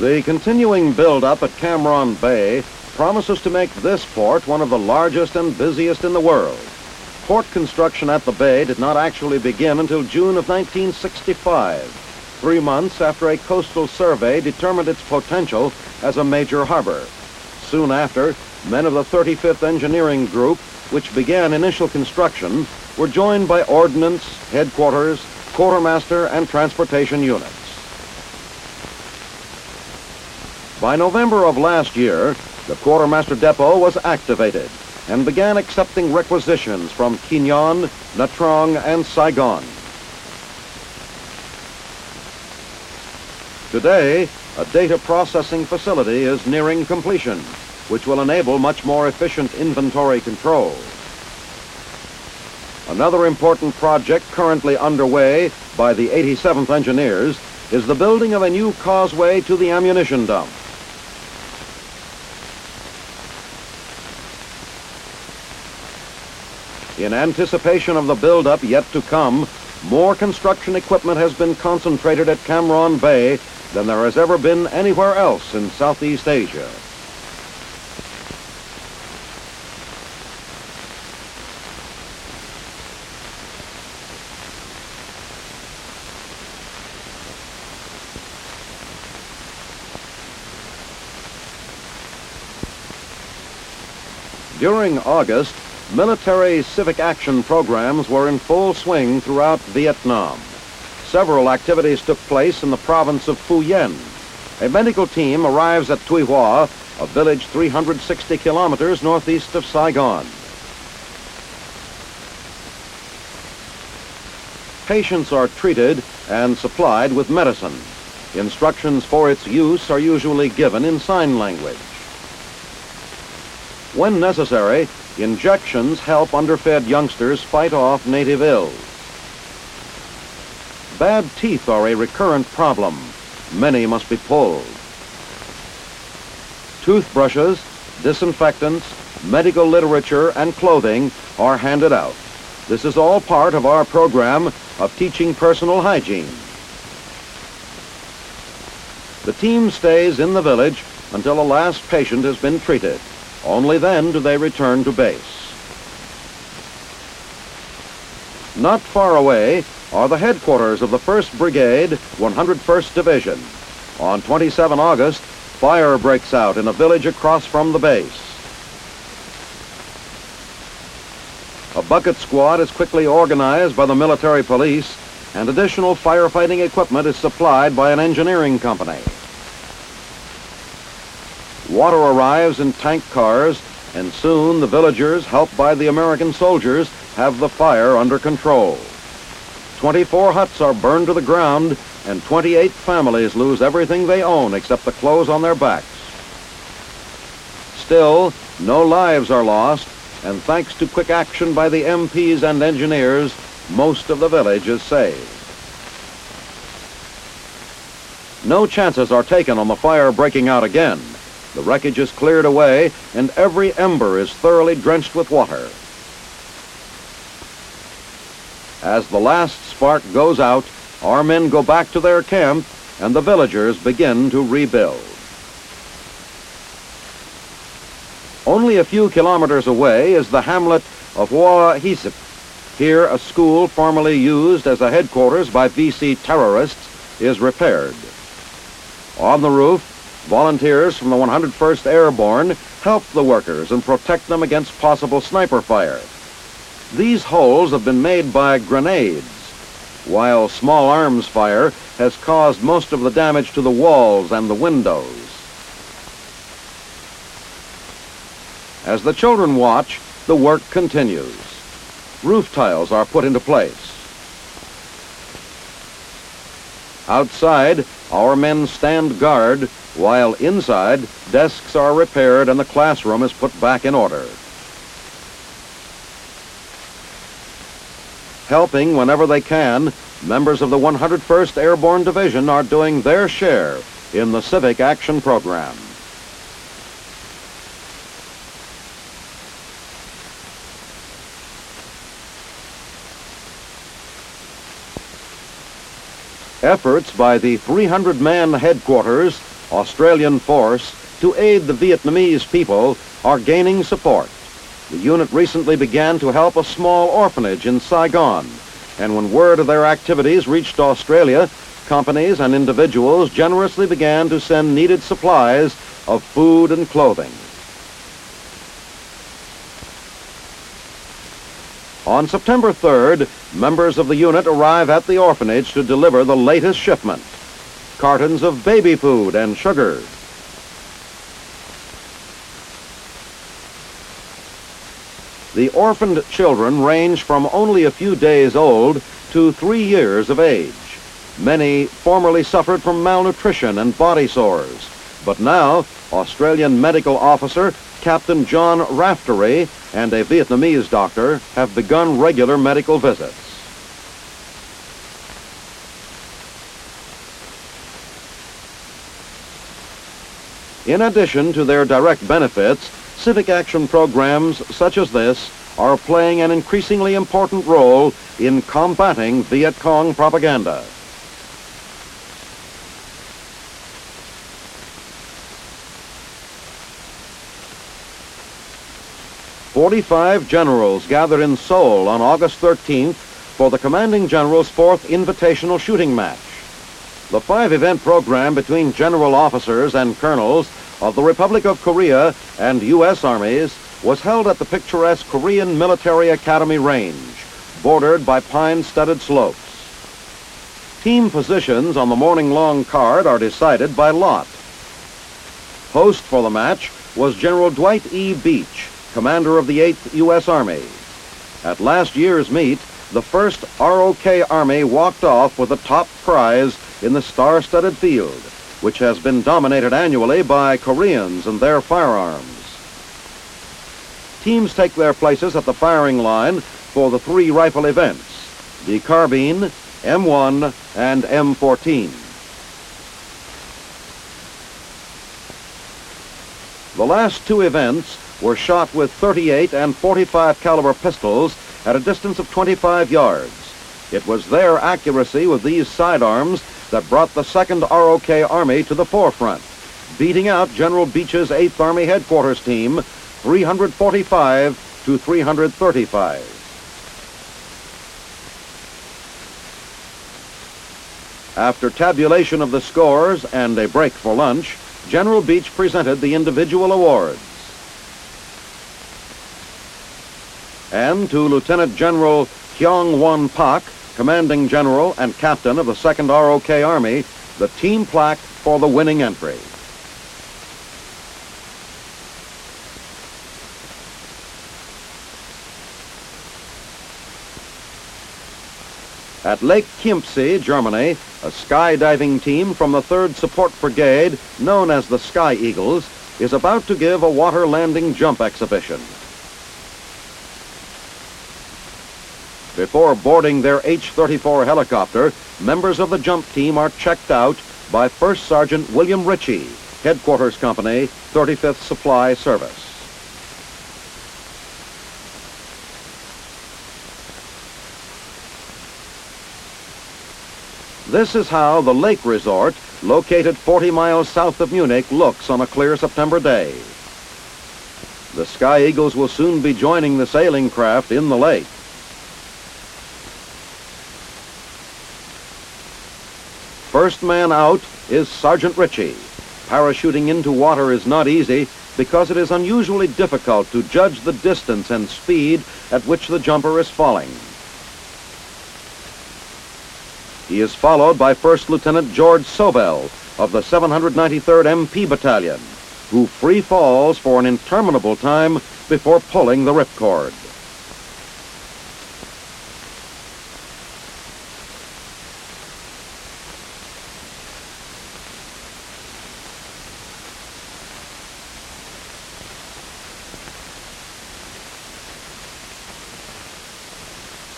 The continuing build-up at Cam Bay promises to make this port one of the largest and busiest in the world. Port construction at the bay did not actually begin until June of 1965, 3 months after a coastal survey determined its potential as a major harbor. Soon after, men of the 35th Engineering Group, which began initial construction, were joined by ordnance, headquarters, quartermaster, and transportation units. By November of last year, the quartermaster depot was activated and began accepting requisitions from Quignon, Nha Trang, and Saigon. Today, a data processing facility is nearing completion, which will enable much more efficient inventory control. Another important project currently underway by the 87th Engineers is the building of a new causeway to the ammunition dump. In anticipation of the buildup yet to come, more construction equipment has been concentrated at Cam Bay than there has ever been anywhere else in Southeast Asia. During August, military civic action programs were in full swing throughout Vietnam. Several activities took place in the province of Phu Yen. A medical team arrives at Tuy Hoa, a village 360 kilometers northeast of Saigon. Patients are treated and supplied with medicine. Instructions for its use are usually given in sign language. When necessary, injections help underfed youngsters fight off native ills. Bad teeth are a recurrent problem. Many must be pulled. Toothbrushes, disinfectants, medical literature, and clothing are handed out. This is all part of our program of teaching personal hygiene. The team stays in the village until the last patient has been treated. Only then do they return to base. Not far away are the headquarters of the 1st Brigade, 101st Division. On 27 August, fire breaks out in a village across from the base. A bucket squad is quickly organized by the military police, and additional firefighting equipment is supplied by an engineering company. Water arrives in tank cars, and soon the villagers, helped by the American soldiers, have the fire under control. 24 huts are burned to the ground, and 28 families lose everything they own except the clothes on their backs. Still, no lives are lost, and thanks to quick action by the MPs and engineers, most of the village is saved. No chances are taken on the fire breaking out again. The wreckage is cleared away, and every ember is thoroughly drenched with water. As the last spark goes out, our men go back to their camp, and the villagers begin to rebuild. Only a few kilometers away is the hamlet of Hoa Hisip. Here, a school formerly used as a headquarters by VC terrorists is repaired. On the roof, volunteers from the 101st Airborne help the workers and protect them against possible sniper fire. These holes have been made by grenades, while small arms fire has caused most of the damage to the walls and the windows. As the children watch, the work continues. Roof tiles are put into place. Outside, our men stand guard, while inside, desks are repaired and the classroom is put back in order. Helping whenever they can, members of the 101st Airborne Division are doing their share in the Civic Action Program. Efforts by the 300-man headquarters Australian force to aid the Vietnamese people are gaining support. The unit recently began to help a small orphanage in Saigon, and when word of their activities reached Australia, companies and individuals generously began to send needed supplies of food and clothing. On September 3rd, members of the unit arrive at the orphanage to deliver the latest shipment, cartons of baby food and sugar. The orphaned children range from only a few days old to 3 years of age. Many formerly suffered from malnutrition and body sores, but now Australian medical officer Captain John Raftery and a Vietnamese doctor have begun regular medical visits. In addition to their direct benefits, civic action programs such as this are playing an increasingly important role in combating Viet Cong propaganda. "45 generals gathered in Seoul on August 13th for the commanding general's 4th invitational shooting match. The 5-event program between general officers and colonels of the Republic of Korea and U.S. armies was held at the picturesque Korean Military Academy range, bordered by pine-studded slopes. Team positions on the morning-long card are decided by lot. Host for the match was General Dwight E. Beach, commander of the 8th U.S. Army. At last year's meet, the 1st ROK Army walked off with the top prize in the star-studded field, which has been dominated annually by Koreans and their firearms. Teams take their places at the firing line for the 3 rifle events, the carbine, M1, and M14. The last 2 events were shot with 38 and 45 caliber pistols at a distance of 25 yards. It was their accuracy with these sidearms that brought the 2nd ROK Army to the forefront, beating out General Beach's 8th Army Headquarters team 345 to 335. After tabulation of the scores and a break for lunch, General Beach presented the individual awards. And to Lieutenant General Hyong Won Pak, Commanding General and Captain of the 2nd ROK Army, the team plaque for the winning entry. At Lake Chiemsee, Germany, a skydiving team from the 3rd Support Brigade, known as the Sky Eagles, is about to give a water landing jump exhibition. Before boarding their H-34 helicopter, members of the jump team are checked out by First Sergeant William Ritchie, Headquarters Company, 35th Supply Service. This is how the lake resort, located 40 miles south of Munich, looks on a clear September day. The Sky Eagles will soon be joining the sailing craft in the lake. First man out is Sergeant Ritchie. Parachuting into water is not easy because it is unusually difficult to judge the distance and speed at which the jumper is falling. He is followed by First Lieutenant George Sobel of the 793rd MP Battalion, who free falls for an interminable time before pulling the ripcord.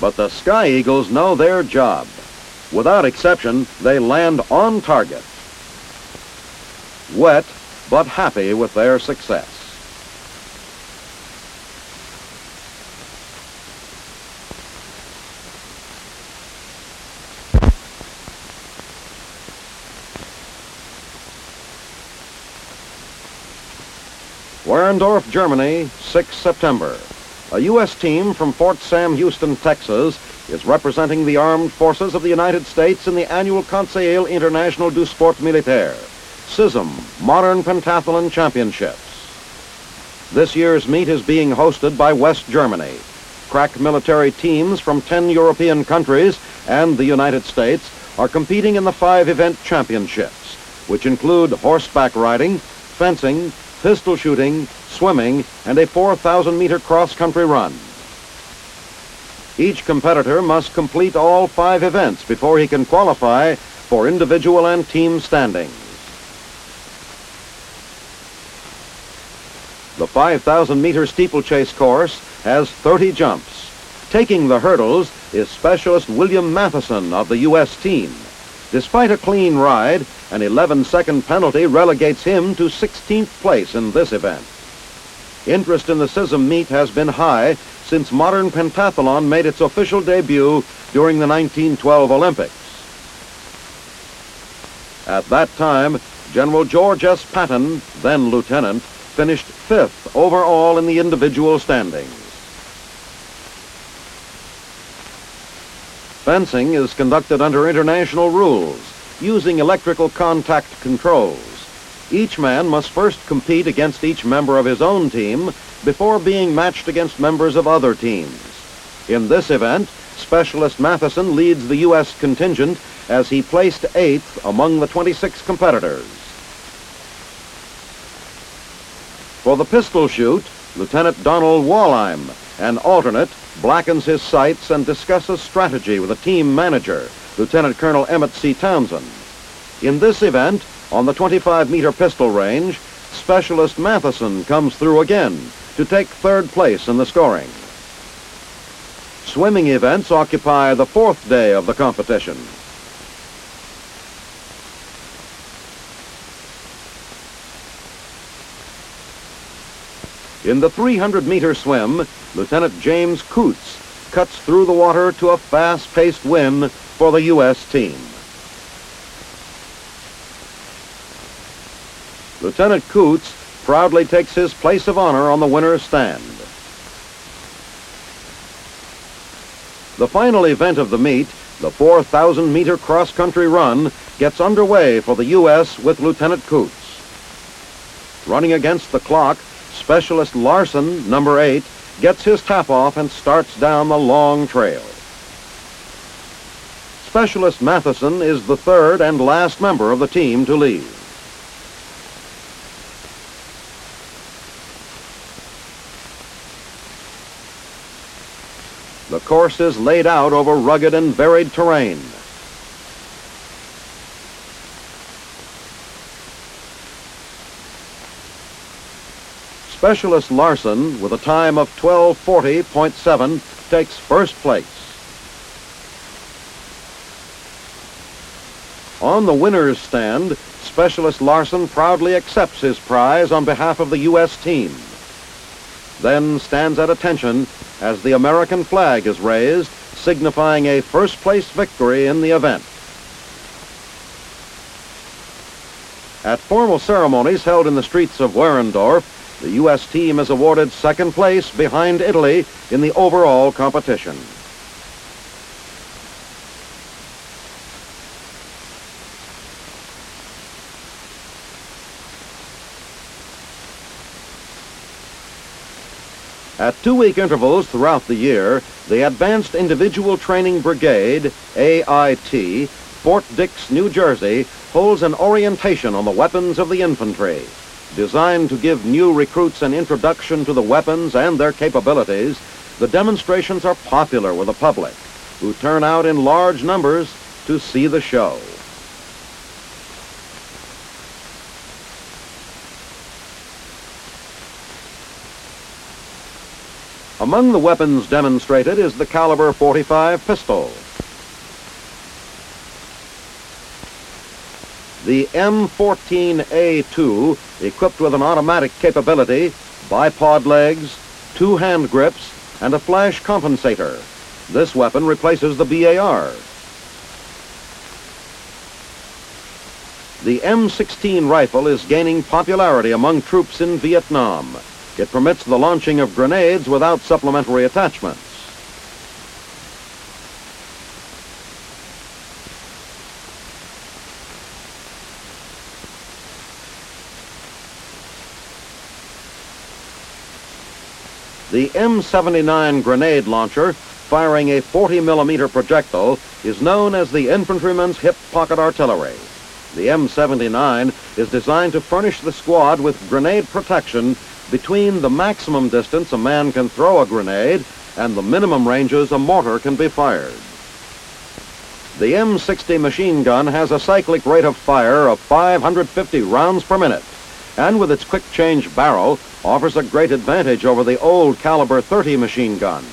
But the Sky Eagles know their job. Without exception, they land on target. Wet, but happy with their success. Werendorf, Germany, 6 September. A U.S. team from Fort Sam Houston, Texas, is representing the armed forces of the United States in the annual Conseil International du Sport Militaire, CISM, Modern Pentathlon Championships. This year's meet is being hosted by West Germany. Crack military teams from 10 European countries and the United States are competing in the 5-event championships, which include horseback riding, fencing, pistol shooting, swimming, and a 4,000-meter cross-country run. Each competitor must complete all 5 events before he can qualify for individual and team standings. The 5,000-meter steeplechase course has 30 jumps. Taking the hurdles is Specialist William Matheson of the U.S. team. Despite a clean ride, an 11-second penalty relegates him to 16th place in this event. Interest in the CISM meet has been high since modern pentathlon made its official debut during the 1912 Olympics. At that time, General George S. Patton, then lieutenant, finished 5th overall in the individual standings. Fencing is conducted under international rules, using electrical contact controls. Each man must first compete against each member of his own team before being matched against members of other teams. In this event, Specialist Matheson leads the U.S. contingent as he placed 8th among the 26 competitors. For the pistol shoot, Lieutenant Donald Wallheim, an alternate, blackens his sights and discusses strategy with a team manager, Lieutenant Colonel Emmett C. Townsend. In this event, on the 25-meter pistol range, Specialist Matheson comes through again to take 3rd place in the scoring. Swimming events occupy the 4th day of the competition. In the 300-meter swim, Lieutenant James Coots cuts through the water to a fast-paced win for the U.S. team. Lieutenant Coots proudly takes his place of honor on the winner's stand. The final event of the meet, the 4,000-meter cross-country run, gets underway for the U.S. with Lieutenant Coots. Running against the clock, Specialist Larson, number 8, gets his tap-off and starts down the long trail. Specialist Matheson is the 3rd and last member of the team to leave. The course is laid out over rugged and varied terrain. Specialist Larson, with a time of 12:40.7, takes 1st place. On the winner's stand, Specialist Larson proudly accepts his prize on behalf of the U.S. team. Then stands at attention as the American flag is raised, signifying a 1st-place victory in the event. At formal ceremonies held in the streets of Werendorf, the U.S. team is awarded 2nd place behind Italy in the overall competition. At 2-week intervals throughout the year, the Advanced Individual Training Brigade, AIT, Fort Dix, New Jersey, holds an orientation on the weapons of the infantry. Designed to give new recruits an introduction to the weapons and their capabilities, the demonstrations are popular with the public, who turn out in large numbers to see the show. Among the weapons demonstrated is the caliber .45 pistol. The M14A2, equipped with an automatic capability, bipod legs, 2 hand grips, and a flash compensator. This weapon replaces the BAR. The M16 rifle is gaining popularity among troops in Vietnam. It permits the launching of grenades without supplementary attachments. The M79 Grenade Launcher, firing a 40mm projectile, is known as the infantryman's hip pocket artillery. The M79 is designed to furnish the squad with grenade protection between the maximum distance a man can throw a grenade and the minimum ranges a mortar can be fired. The M60 machine gun has a cyclic rate of fire of 550 rounds per minute, and with its quick change barrel, offers a great advantage over the old caliber .30 machine gun.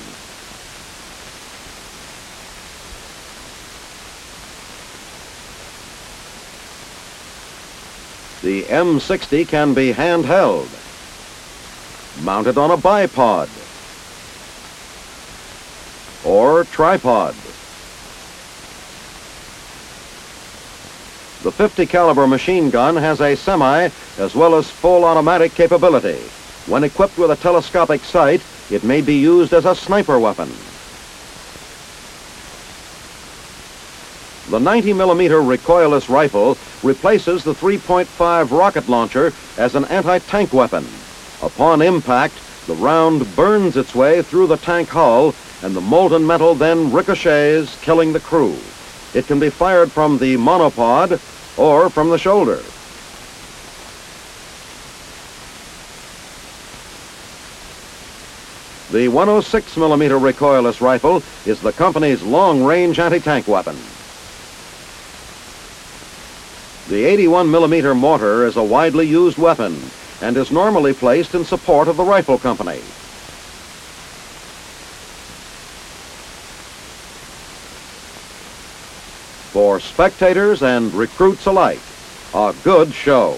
The M60 can be handheld, mounted on a bipod, or tripod. The .50 caliber machine gun has a semi as well as full automatic capability. When equipped with a telescopic sight, it may be used as a sniper weapon. The 90mm recoilless rifle replaces the 3.5 rocket launcher as an anti-tank weapon. Upon impact, the round burns its way through the tank hull, and the molten metal then ricochets, killing the crew. It can be fired from the monopod or from the shoulder. The 106mm recoilless rifle is the company's long-range anti-tank weapon. The 81mm mortar is a widely used weapon and is normally placed in support of the rifle company. For spectators and recruits alike, a good show.